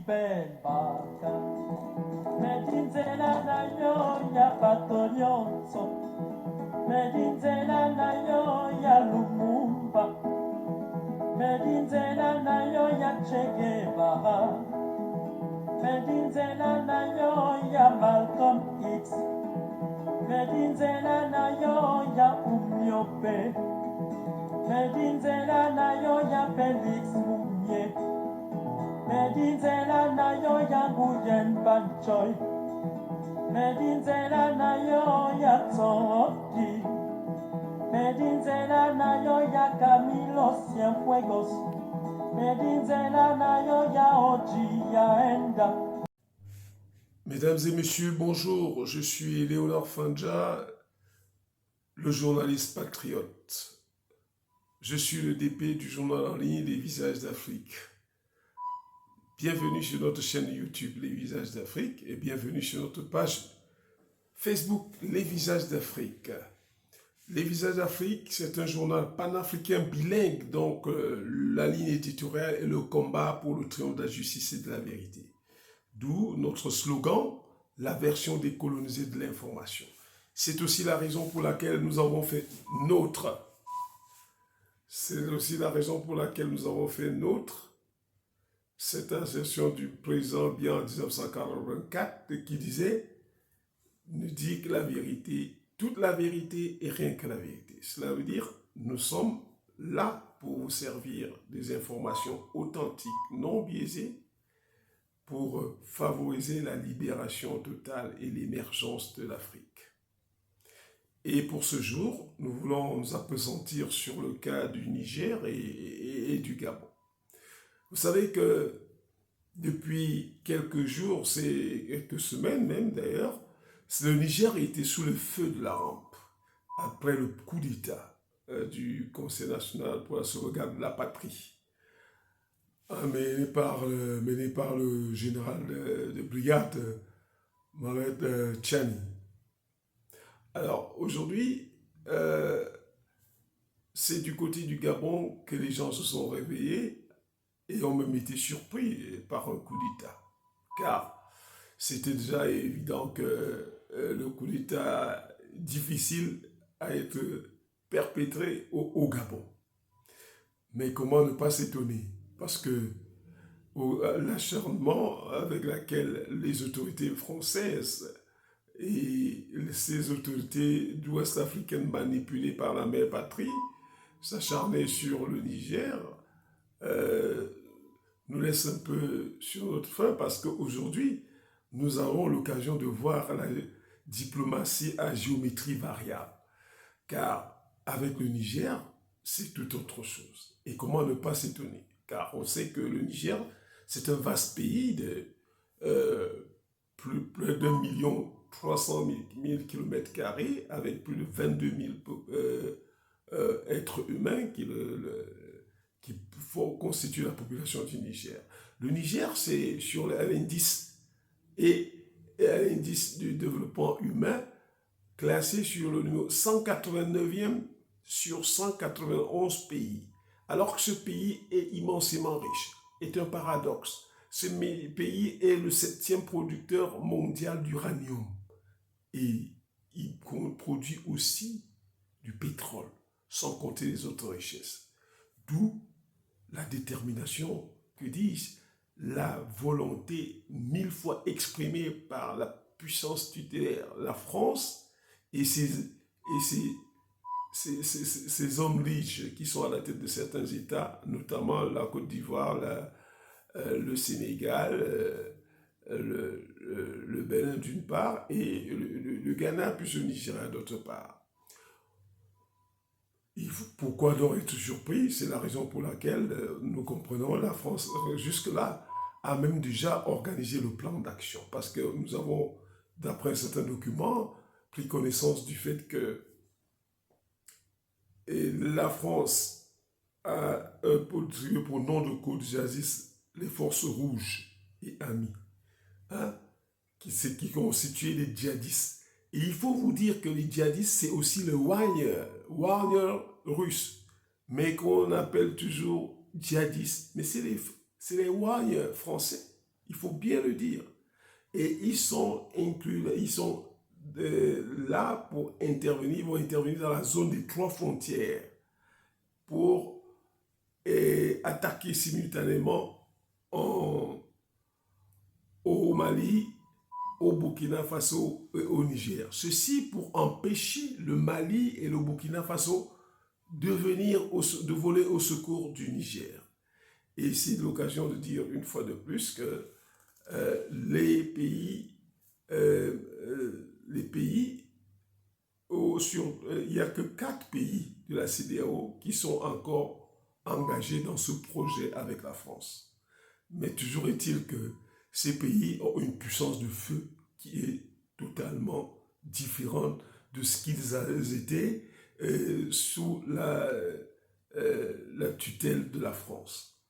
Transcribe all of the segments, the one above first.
ben baka medinzela na yo ya bato nyonso medinzela na yo ya Lumumba medinzela na yo ya Che Guevara medinzela na yo ya Malcolm X medinzela na yo ya Umyope medinzela na yo ya Felix Mumye medinzela na yo ya Nguyen Van Choi medinzela na yo ya Tsoki medinzela na yo ya Camilo Cienfuegos medinzela na yo ya Oji Yaenda. Mesdames et messieurs, bonjour, je suis Léonard Fandja, le journaliste patriote. Je suis le DP du journal en ligne Les Visages d'Afrique. Bienvenue sur notre chaîne YouTube Les Visages d'Afrique et bienvenue sur notre page Facebook Les Visages d'Afrique. Les Visages d'Afrique, c'est un journal panafricain bilingue, donc la ligne éditoriale est le combat pour le triomphe de la justice et de la vérité. D'où notre slogan, la version décolonisée de l'information. C'est aussi la raison pour laquelle nous avons fait nôtre. C'est aussi la raison pour laquelle nous avons fait nôtre cette assertion du président bien en 1984 qui disait « Ne dis que la vérité, toute la vérité et rien que la vérité ». Cela veut dire nous sommes là pour vous servir des informations authentiques, non biaisées, pour favoriser la libération totale et l'émergence de l'Afrique. Et pour ce jour, nous voulons nous appesantir sur le cas du Niger et du Gabon. Vous savez que depuis quelques jours, c'est quelques semaines même d'ailleurs, le Niger était sous le feu de la rampe après le coup d'État du Conseil national pour la sauvegarde de la patrie. Mené par le général de brigade Mohamed Tchani. Alors aujourd'hui, c'est du côté du Gabon que les gens se sont réveillés et ont même été surpris par un coup d'État. Car c'était déjà évident que le coup d'État difficile à être perpétré au Gabon. Mais comment ne pas s'étonner? Parce que l'acharnement avec lequel les autorités françaises et ces autorités d'Ouest africaines manipulées par la mère patrie s'acharnaient sur le Niger nous laisse un peu sur notre faim parce qu'aujourd'hui, nous avons l'occasion de voir la diplomatie à géométrie variable. Car avec le Niger, c'est tout autre chose. Et comment ne pas s'étonner? Car on sait que le Niger, c'est un vaste pays de plus d'1,3 million km² avec plus de 22 000 êtres humains qui constituent la population du Niger. Le Niger, c'est sur l'indice l'indice du développement humain classé sur le numéro 189e sur 191 pays. Alors que ce pays est immensément riche, est un paradoxe. Ce pays est le 7e producteur mondial d'uranium et il produit aussi du pétrole, sans compter les autres richesses. D'où la détermination, que dis-je, la volonté 1000 fois exprimée par la puissance tutélaire, la France et ces hommes riches qui sont à la tête de certains États, notamment la Côte d'Ivoire, le Sénégal, le Bénin d'une part, et le Ghana puis le Nigeria d'autre part. Pourquoi donc être surpris? C'est la raison pour laquelle nous comprenons la France jusque-là a même déjà organisé le plan d'action. Parce que nous avons, d'après certains documents, pris connaissance du fait que la France a pour nom de code jadis les forces rouges et amis, qui constituaient les djihadistes. Et il faut vous dire que les djihadistes, c'est aussi le Wagner russe, mais qu'on appelle toujours djihadistes. Mais c'est les Wagner français. Il faut bien le dire. Et ils sont inclus, ils sont là pour intervenir, ils vont intervenir dans la zone des 3 frontières pour attaquer simultanément au Mali, au Burkina Faso et au Niger. Ceci pour empêcher le Mali et le Burkina Faso de voler au secours du Niger. Et c'est l'occasion de dire une fois de plus que les pays, il n'y a que 4 pays de la CEDEAO qui sont encore engagés dans ce projet avec la France. Mais toujours est-il que ces pays ont une puissance de feu qui est totalement différente de ce qu'ils étaient sous la tutelle de la France.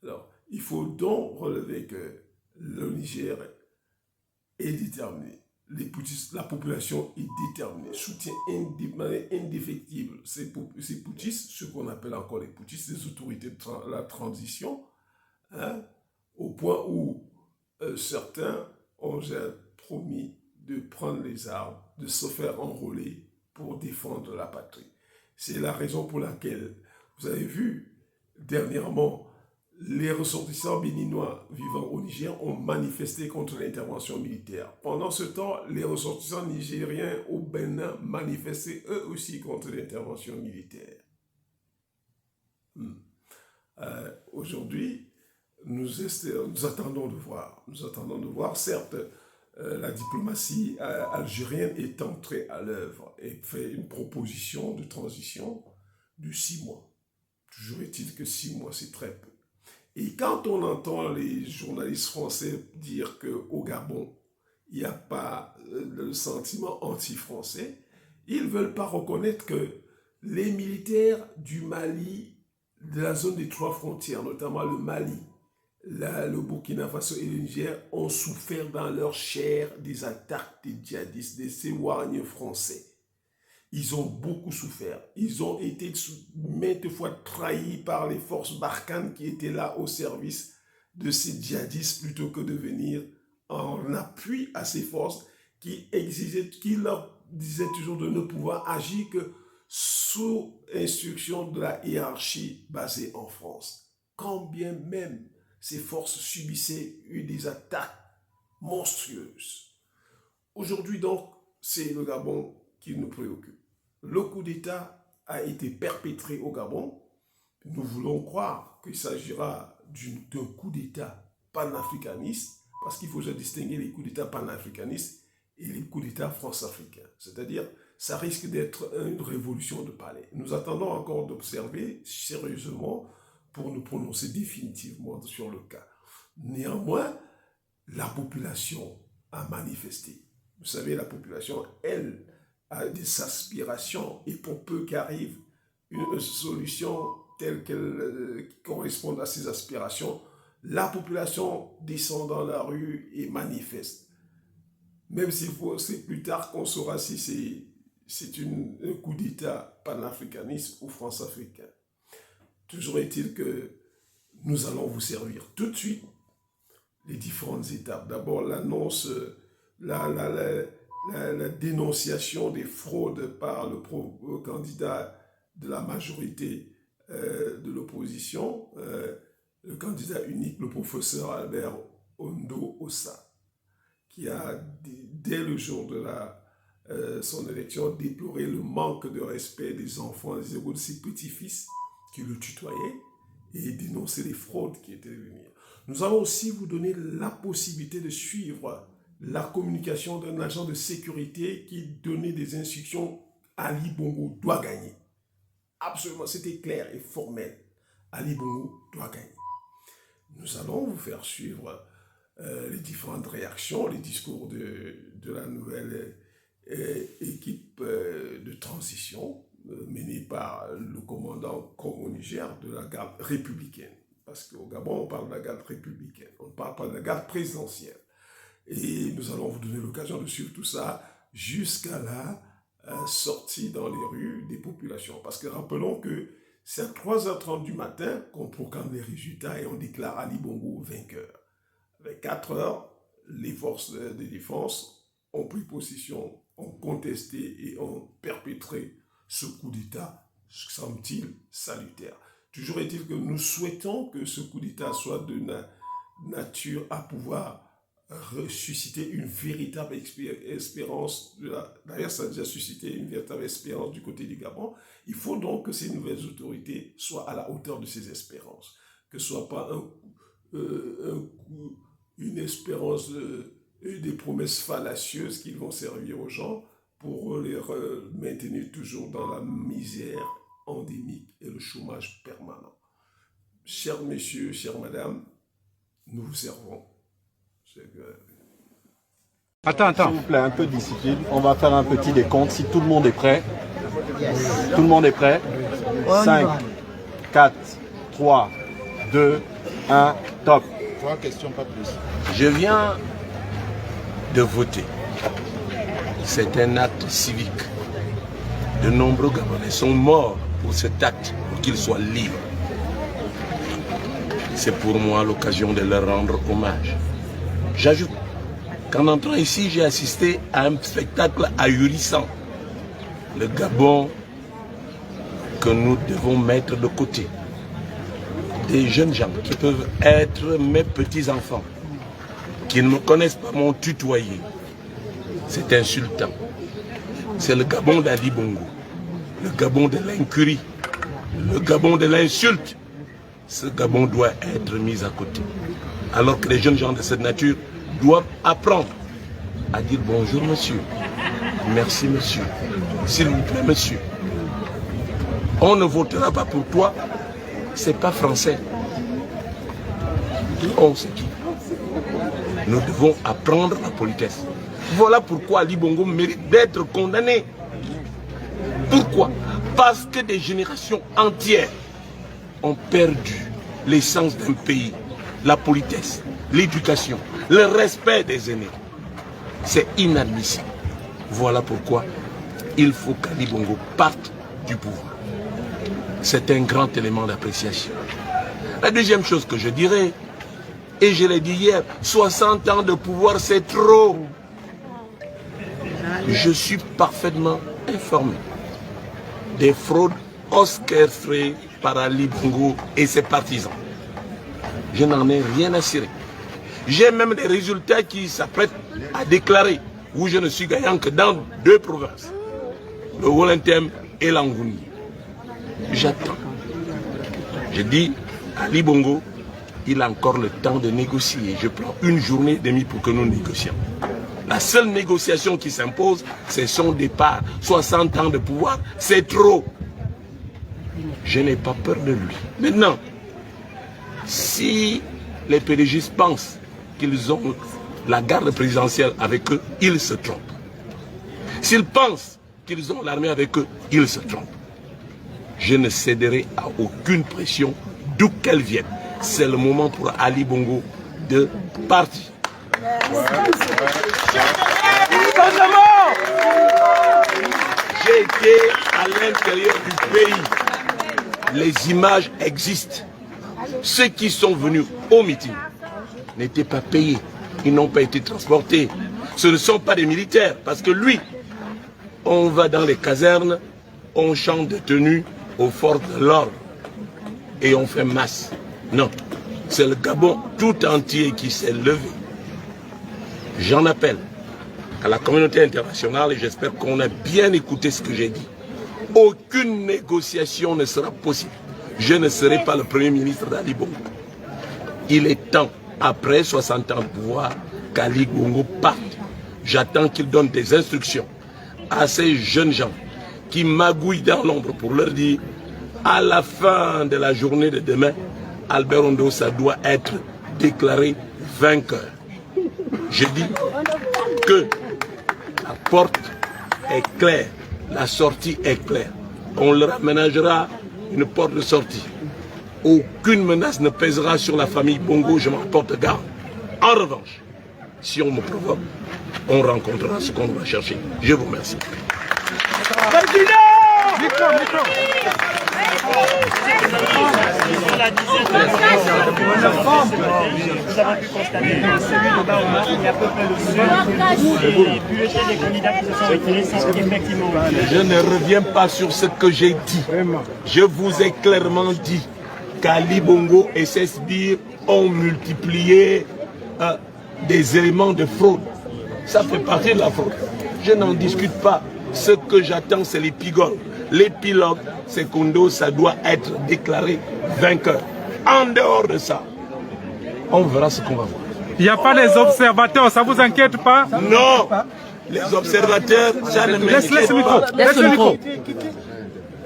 Alors, il faut donc relever que le Niger est déterminé. La population est déterminée, soutient indéfectible ces putschistes, ce qu'on appelle encore les putschistes, les autorités de la transition, hein, au point où certains ont promis de prendre les armes, de se faire enrôler pour défendre la patrie. C'est la raison pour laquelle, vous avez vu, dernièrement, les ressortissants béninois vivant au Niger ont manifesté contre l'intervention militaire. Pendant ce temps, les ressortissants nigériens au Bénin manifestaient eux aussi contre l'intervention militaire. Aujourd'hui, nous attendons de voir. Nous attendons de voir. Certes, la diplomatie algérienne est entrée à l'œuvre et fait une proposition de transition de 6 mois. Toujours est-il que 6 mois, c'est très peu. Et quand on entend les journalistes français dire qu'au Gabon, il n'y a pas le sentiment anti-français, ils ne veulent pas reconnaître que les militaires du Mali, de la zone des 3 frontières, notamment le Mali, le Burkina Faso et le Niger, ont souffert dans leur chair des attaques des djihadistes, des Séouarniens français. Ils ont beaucoup souffert. Ils ont été maintes fois trahis par les forces Barkhane qui étaient là au service de ces djihadistes plutôt que de venir en appui à ces forces qui leur disaient toujours de ne pouvoir agir que sous instruction de la hiérarchie basée en France. Quand bien même ces forces subissaient des attaques monstrueuses. Aujourd'hui donc, c'est le Gabon qui nous préoccupe. Le coup d'État a été perpétré au Gabon. Nous voulons croire qu'il s'agira d'un coup d'État panafricaniste, parce qu'il faut distinguer les coups d'État panafricanistes et les coups d'État france-africains. C'est-à-dire, ça risque d'être une révolution de palais. Nous attendons encore d'observer sérieusement pour nous prononcer définitivement sur le cas. Néanmoins, la population a manifesté. Vous savez, la population, elle, a des aspirations, et pour peu qu'arrive une solution telle qu'elle corresponde à ces aspirations, la population descend dans la rue et manifeste. Même s'il faut, c'est plus tard qu'on saura si c'est un coup d'État panafricaniste ou france-africain. Toujours est-il que nous allons vous servir tout de suite les différentes étapes. D'abord, l'annonce, la dénonciation des fraudes par le candidat de la majorité de l'opposition, le candidat unique, le professeur Albert Ondo Ossa, qui a, dès le jour de son élection, déploré le manque de respect des enfants, de ses petits-fils qui le tutoyaient, et dénoncé les fraudes qui étaient venues. Nous allons aussi vous donner la possibilité de suivre la communication d'un agent de sécurité qui donnait des instructions. Ali Bongo doit gagner. Absolument, c'était clair et formel. Ali Bongo doit gagner. Nous allons vous faire suivre les différentes réactions, les discours de la nouvelle équipe de transition menée par le commandant, comme au Niger, de la garde républicaine. Parce qu'au Gabon, on parle de la garde républicaine, on ne parle pas de la garde présidentielle. Et nous allons vous donner l'occasion de suivre tout ça jusqu'à la sortie dans les rues des populations. Parce que rappelons que c'est à 3h30 du matin qu'on proclame les résultats et on déclare Ali Bongo vainqueur. Avec 4 heures, les forces de défense ont pris position, ont contesté et ont perpétré ce coup d'État, semble-t-il, salutaire. Toujours est-il que nous souhaitons que ce coup d'État soit de nature à pouvoir ressusciter une véritable espérance. D'ailleurs, ça a déjà suscité une véritable espérance du côté du Gabon. Il faut donc que ces nouvelles autorités soient à la hauteur de ces espérances. Que ce ne soit pas une espérance, des promesses fallacieuses qui vont servir aux gens pour les maintenir toujours dans la misère endémique et le chômage permanent. Chers messieurs, chères madames, nous vous servons. Attends. S'il vous plaît, un peu de discipline. On va faire un petit décompte. Si tout le monde est prêt. Tout le monde est prêt. 5, 4, 3, 2, 1, top. 3 questions, pas plus. Je viens de voter. C'est un acte civique. De nombreux Gabonais sont morts pour cet acte, pour qu'ils soient libres. C'est pour moi l'occasion de leur rendre hommage. J'ajoute qu'en entrant ici, j'ai assisté à un spectacle ahurissant. Le Gabon que nous devons mettre de côté. Des jeunes gens qui peuvent être mes petits-enfants, qui ne me connaissent pas, m'ont tutoyé. C'est insultant. C'est le Gabon d'Ali Bongo, le Gabon de l'incurie, le Gabon de l'insulte. Ce Gabon doit être mis à côté. Alors que les jeunes gens de cette nature doivent apprendre à dire bonjour monsieur, merci monsieur, s'il vous plaît monsieur. On ne votera pas pour toi, c'est pas français. On sait qui. Nous devons apprendre la politesse. Voilà pourquoi Ali Bongo mérite d'être condamné. Pourquoi? Parce que des générations entières ont perdu l'essence d'un pays, la politesse, l'éducation, le respect des aînés. C'est inadmissible. Voilà pourquoi il faut qu'Ali Bongo parte du pouvoir. C'est un grand élément d'appréciation. La deuxième chose que je dirais, et je l'ai dit hier, 60 ans de pouvoir, c'est trop. Je suis parfaitement informé des fraudes orchestrées par Ali Bongo et ses partisans. Je n'en ai rien à cirer. J'ai même des résultats qui s'apprêtent à déclarer où je ne suis gagnant que dans 2 provinces, le Wollentem et l'Angouni. J'attends. Je dis, Ali Bongo, il a encore le temps de négocier. Je prends 1 journée et demie pour que nous négocions. La seule négociation qui s'impose, c'est son départ. 60 ans de pouvoir, c'est trop. Je n'ai pas peur de lui. Maintenant, si les PDGistes pensent qu'ils ont la garde présidentielle avec eux, ils se trompent. S'ils pensent qu'ils ont l'armée avec eux, ils se trompent. Je ne céderai à aucune pression, d'où qu'elle vienne. C'est le moment pour Ali Bongo de partir. J'ai été à l'intérieur du pays. Les images existent. Ceux qui sont venus au meeting n'étaient pas payés. Ils n'ont pas été transportés. Ce ne sont pas des militaires. Parce que lui, on va dans les casernes, on chante de tenue aux forces de l'ordre. Et on fait masse. Non. C'est le Gabon tout entier qui s'est levé. J'en appelle à la communauté internationale et j'espère qu'on a bien écouté ce que j'ai dit. Aucune négociation ne sera possible. Je ne serai pas le premier ministre d'Ali Bongo. Il est temps, après 60 ans de pouvoir, qu'Ali Bongo parte. J'attends qu'il donne des instructions à ces jeunes gens qui magouillent dans l'ombre pour leur dire à la fin de la journée de demain, Albert Ondossa doit être déclaré vainqueur. Je dis que la porte est claire, la sortie est claire. On leur aménagera une porte de sortie. Aucune menace ne pèsera sur la famille Bongo, je m'en porte garde. En revanche, si on me provoque, on rencontrera ce qu'on doit chercher. Je vous remercie. Sur la dizaine de nous avons pu constater que celui de Baoma, il y a à peu près le seul et bulletin des candidats qui se sont retirés sans qu'effectivement. Je ne reviens pas sur ce que j'ai dit. Je vous ai clairement dit qu'Ali Bongo et ses sbires ont multiplié des éléments de fraude. Ça fait partie de la fraude. Je n'en discute pas. Ce que j'attends, c'est l'épilogue. L'épilogue, c'est Kondo, ça doit être déclaré vainqueur. En dehors de ça, on verra ce qu'on va voir. Il n'y a pas les observateurs, ça ne vous inquiète pas? Non, les observateurs, ça ne m'inquiète pas. Laisse le micro.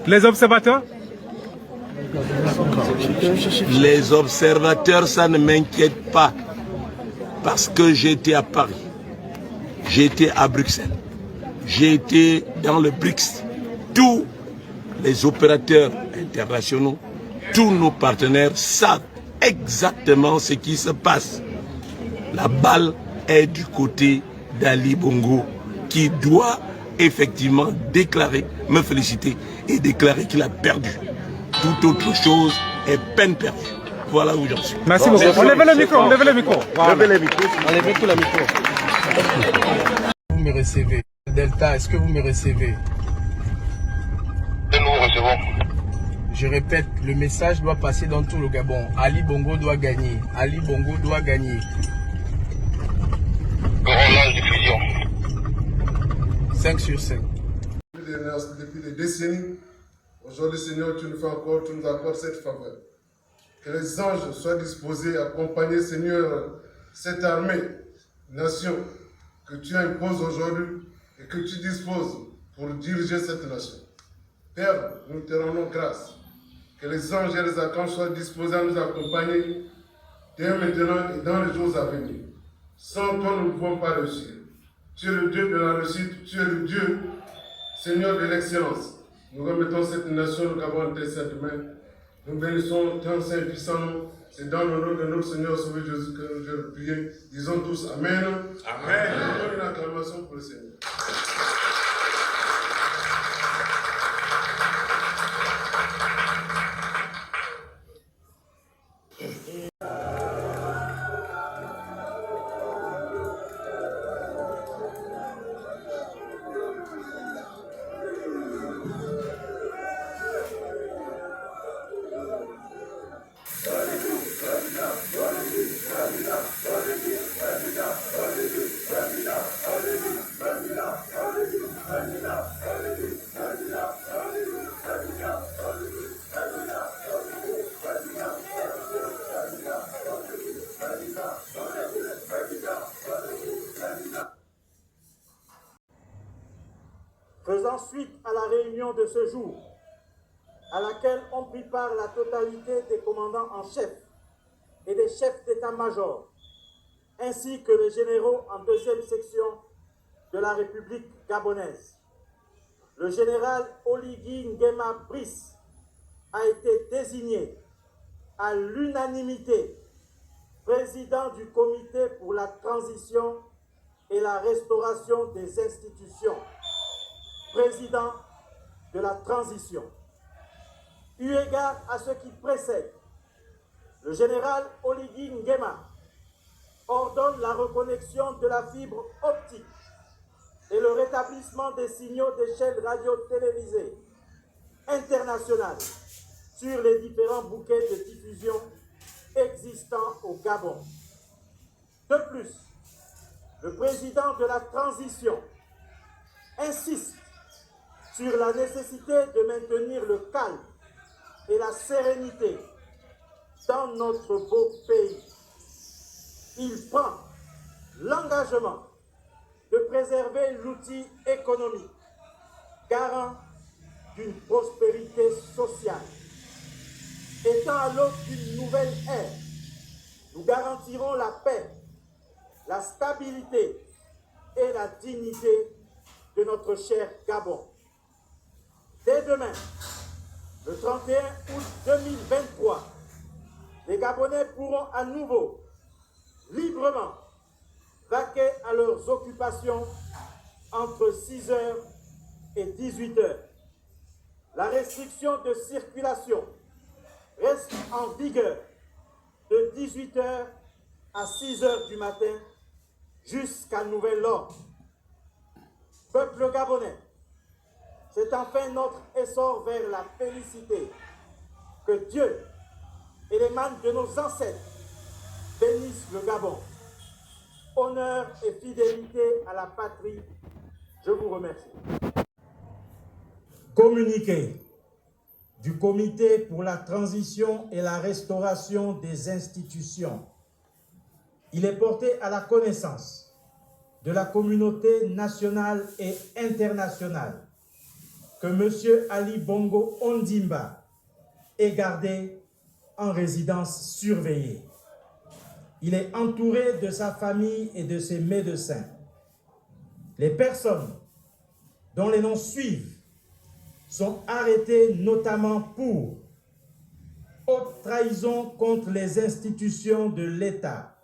Les observateurs? Les observateurs, ça ne m'inquiète pas. Parce que j'ai été à Paris, j'ai été à Bruxelles, j'ai été dans le BRICS. Tous les opérateurs internationaux, tous nos partenaires savent exactement ce qui se passe. La balle est du côté d'Ali Bongo qui doit effectivement déclarer, me féliciter et déclarer qu'il a perdu. Toute autre chose est peine perdue. Voilà où j'en suis. Merci beaucoup. Enlevez le micro, enlevez le micro. Levez les micros. Enlevez tout le micro. Vous me recevez. Delta, est-ce que vous me recevez? Et nous recevons. Je répète, le message doit passer dans tout le Gabon. Ali Bongo doit gagner. Ali Bongo doit gagner. Relâche diffusion. 5 sur 5. Depuis des décennies, aujourd'hui Seigneur, tu nous accordes cette faveur. Que les anges soient disposés à accompagner, Seigneur, cette armée, nation, que tu imposes aujourd'hui et que tu disposes pour diriger cette nation. Père, nous te rendons grâce. Que les anges et les archanges soient disposés à nous accompagner dès maintenant et dans les jours à venir. Sans toi, nous ne pouvons pas réussir. Tu es le Dieu de la réussite, tu es le Dieu, Seigneur de l'excellence. Nous remettons cette nation, nous avons tes saintes mains. Nous bénissons ton Saint puissant nom. C'est dans le nom de notre Seigneur Sauveur Jésus que nous devons prier. Disons tous Amen. Amen. Donnons une acclamation pour le Seigneur. Faisant suite à la réunion de ce jour, à laquelle ont pris part la totalité des commandants en chef et des chefs d'état-major, ainsi que les généraux en deuxième section de la République gabonaise. Le général Oligui Nguema Brice a été désigné à l'unanimité président du comité pour la transition et la restauration des institutions, président de la transition. Eu égard à ce qui précède, le général Oligui Nguema ordonne la reconnexion de la fibre optique et le rétablissement des signaux des chaînes radio-télévisées internationales sur les différents bouquets de diffusion existants au Gabon. De plus, le président de la transition insiste sur la nécessité de maintenir le calme et la sérénité dans notre beau pays. Il prend l'engagement de préserver l'outil économique, garant d'une prospérité sociale. Étant à l'aube d'une nouvelle ère, nous garantirons la paix, la stabilité et la dignité de notre cher Gabon. Dès demain, le 31 août 2023, les Gabonais pourront à nouveau, librement, vaquer à leurs occupations entre 6h et 18h. la restriction de circulation reste en vigueur de 18h à 6h du matin jusqu'à nouvel ordre. Peuple gabonais, c'est enfin notre essor vers la félicité. Que Dieu et les mains de nos ancêtres bénissent le Gabon. Honneur et fidélité à la patrie, je vous remercie. Communiqué du Comité pour la transition et la restauration des institutions. Il est porté à la connaissance de la communauté nationale et internationale que M. Ali Bongo Ondimba est gardé en résidence surveillée. Il est entouré de sa famille et de ses médecins. Les personnes dont les noms suivent sont arrêtées notamment pour haute trahison contre les institutions de l'État,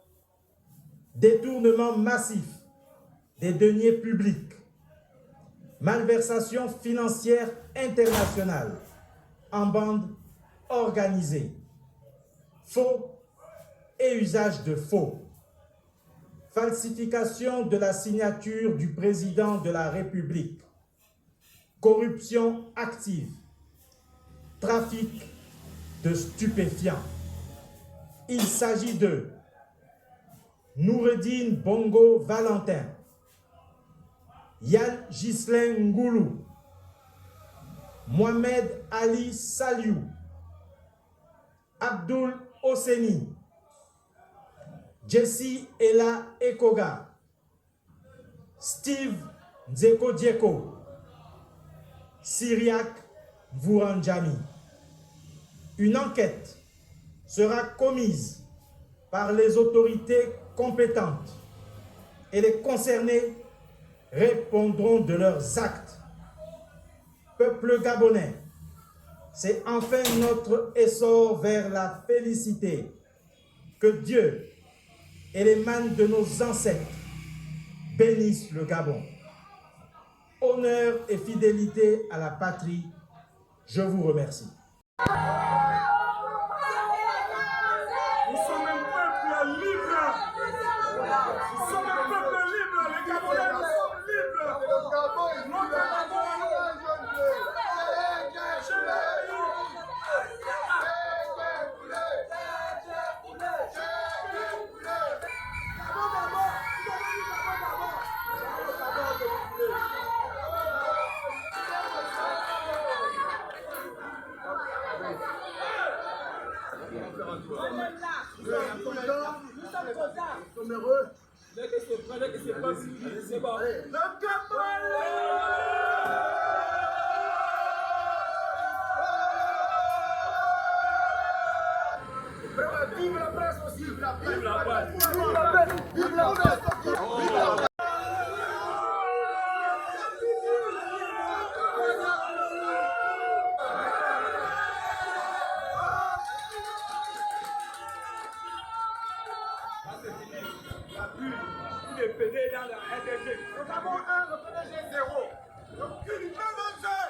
détournement massif des deniers publics, malversation financière internationale en bande organisée, faux et usage de faux, falsification de la signature du président de la République, corruption active, trafic de stupéfiants. Il s'agit de Noureddine Bongo Valentin, Yann Ghislain Ngoulou, Mohamed Ali Saliou, Abdul Hosseini, Jesse Ella Ekoga, Steve Nzeko Dieko, Syriac Vouranjami. Une enquête sera commise par les autorités compétentes et les concernés répondront de leurs actes. Peuple gabonais, c'est enfin notre essor vers la félicité. Que Dieu et les mains de nos ancêtres bénissent le Gabon. Honneur et fidélité à la patrie, je vous remercie. Nous sommes un peuple libre. Nous sommes un peuple libre. Les Gabonais, nous sommes libres. Nous sommes heureux. Dès que c'est prêt, dès que c'est pas fini, c'est bon. Le Gabon! Vive la presse aussi! Vive la presse! Vive la presse! Vive la presse! Vive la presse! Dans la RDG. Nous avons un, le PDG 0. Donc, une même jeu.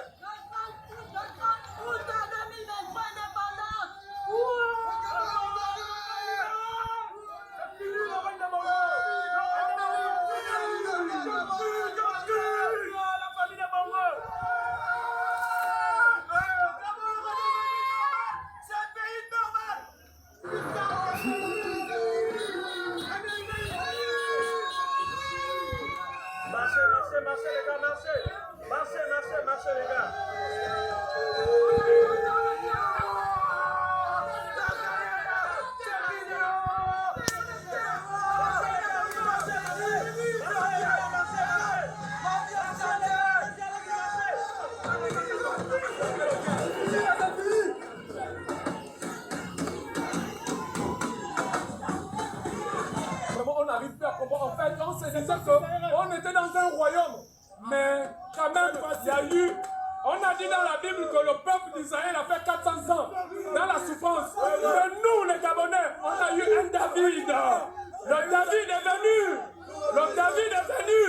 Marchez les gars. Vraiment, on n'arrive plus à comprendre. En fait, on se disait qu'on était dans un royaume. Mais quand même, il y a eu... On a dit dans la Bible que le peuple d'Israël a fait 400 ans dans la souffrance. Mais nous, les Gabonais, on a eu un David. Le David est venu. Le David est venu.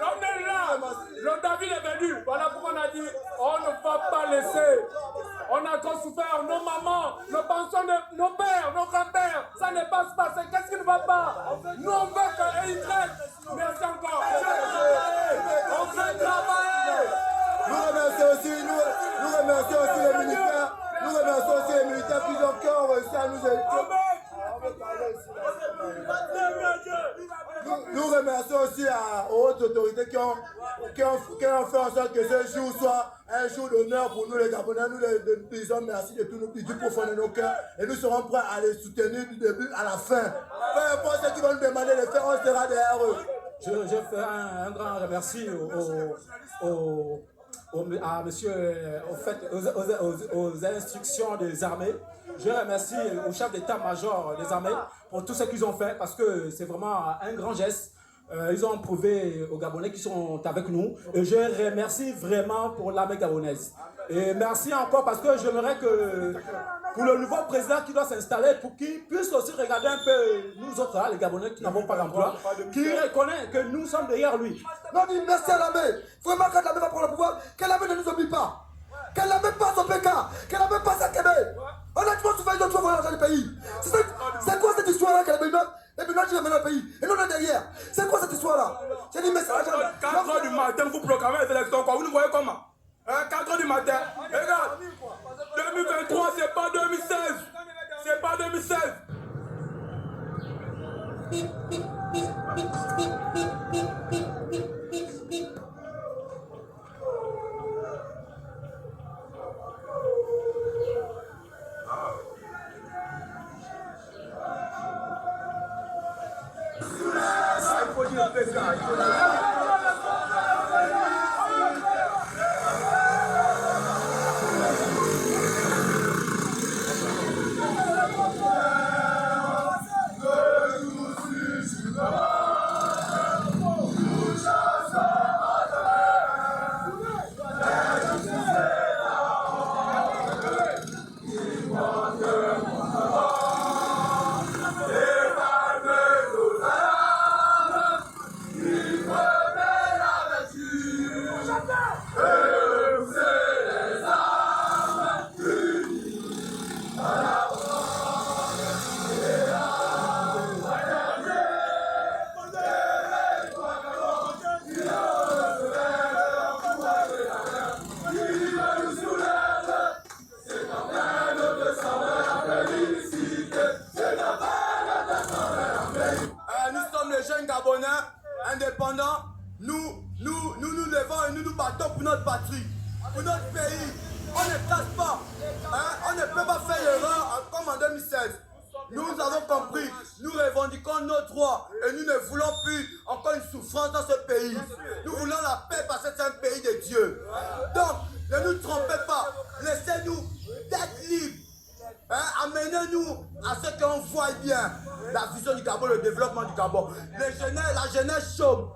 On est là. Le David est venu. Voilà pourquoi on a dit, on ne va pas laisser Nous remercions aussi aux hautes autorités qui ont fait en sorte que ce jour soit un jour d'honneur pour nous les Gabonais. Nous les disons merci de tout du profond de nos cœurs et nous serons prêts à les soutenir du début à la fin. Peu importe ce qu'ils vont nous demander de faire, on sera derrière eux. Je fais un grand merci à monsieur, aux instructions des armées. Je remercie au chef d'état-major des armées pour tout ce qu'ils ont fait parce que c'est vraiment un grand geste. Ils ont prouvé aux Gabonais qui sont avec nous. Et je remercie vraiment pour l'armée gabonaise. Et merci encore parce que j'aimerais que pour le nouveau président qui doit s'installer, pour qu'il puisse aussi regarder un peu nous autres, les Gabonais qui n'avons pas d'emploi, qui reconnaît que nous sommes derrière lui. Non, dit merci à l'armée. Vraiment, quand l'armée va prendre le pouvoir, que l'armée ne nous oublie pas. Qu'elle n'a même pas son PK, qu'elle n'a même pas sa Kébé. On a toujours souffert, ils ont toujours voyagé dans le pays. C'est quoi cette histoire-là qu'elle a mis et puis là, tu l'as mis dans le pays. Et nous, on est derrière. C'est quoi cette histoire-là? J'ai dit, mais c'est la 4 heures du matin, vous proclamez les élections, quoi. Vous nous voyez comment? 4 heures du matin. Regarde, 2023, c'est pas 2016. C'est pas 2016. indépendants, nous levons et nous nous battons pour notre patrie, pour notre pays. On ne casse pas, hein? On ne peut pas faire l'erreur comme en 2016. Nous avons compris, nous revendiquons nos droits et nous ne voulons plus encore une souffrance dans ce pays. Nous voulons la paix parce que c'est un pays de Dieu. Donc, ne nous trompez pas, laissez-nous d'être libres. Hein? Amenez-nous à ce qu'on voit bien la vision du Gabon, le développement du Gabon. La jeunesse chôme.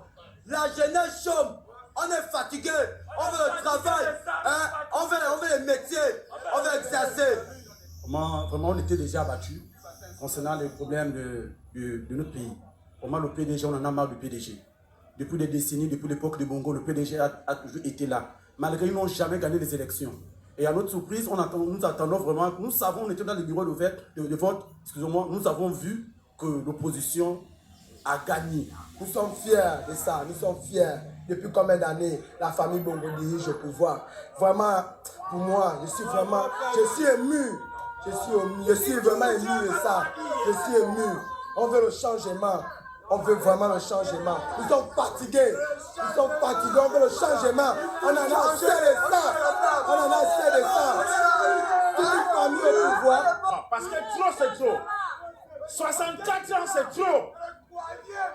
La jeunesse chôme. On est fatigué. On veut le travail. Hein? On veut les métiers. On veut exercer. Vraiment, on était déjà abattus concernant les problèmes de notre pays. Vraiment, le PDG, on en a marre du PDG. Depuis des décennies, depuis l'époque de Bongo, le PDG a toujours été là. Malgré qu'ils n'ont jamais gagné les élections. Et à notre surprise, nous attendons vraiment, nous savons, on était dans les bureaux de vote, excusez-moi, nous avons vu que l'opposition a gagné. Nous sommes fiers de ça, nous sommes fiers. Depuis combien d'années la famille Bongo dirige le pouvoir. Vraiment, pour moi, je suis ému. Je suis vraiment ému de ça. Je suis ému. On veut le changement. On veut vraiment le changement. Nous sommes fatigués. Nous sommes fatigués. On veut le changement. On en a assez de ça. On en a assez de ça. Toute une famille au pouvoir. Parce que trop, c'est trop. 64 ans, c'est trop.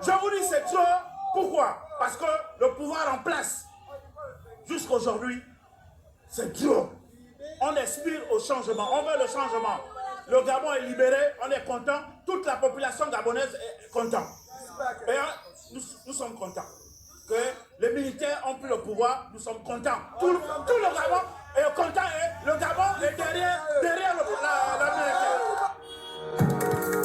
Je vous dis, c'est trop. Pourquoi? Parce que le pouvoir en place, jusqu'aujourd'hui, c'est trop. On aspire au changement. On veut le changement. Le Gabon est libéré. On est content. Toute la population gabonaise est contente. Et nous sommes contents que les militaires ont pris le pouvoir, nous sommes contents. Tout le Gabon est content et le Gabon est derrière l'Amérique.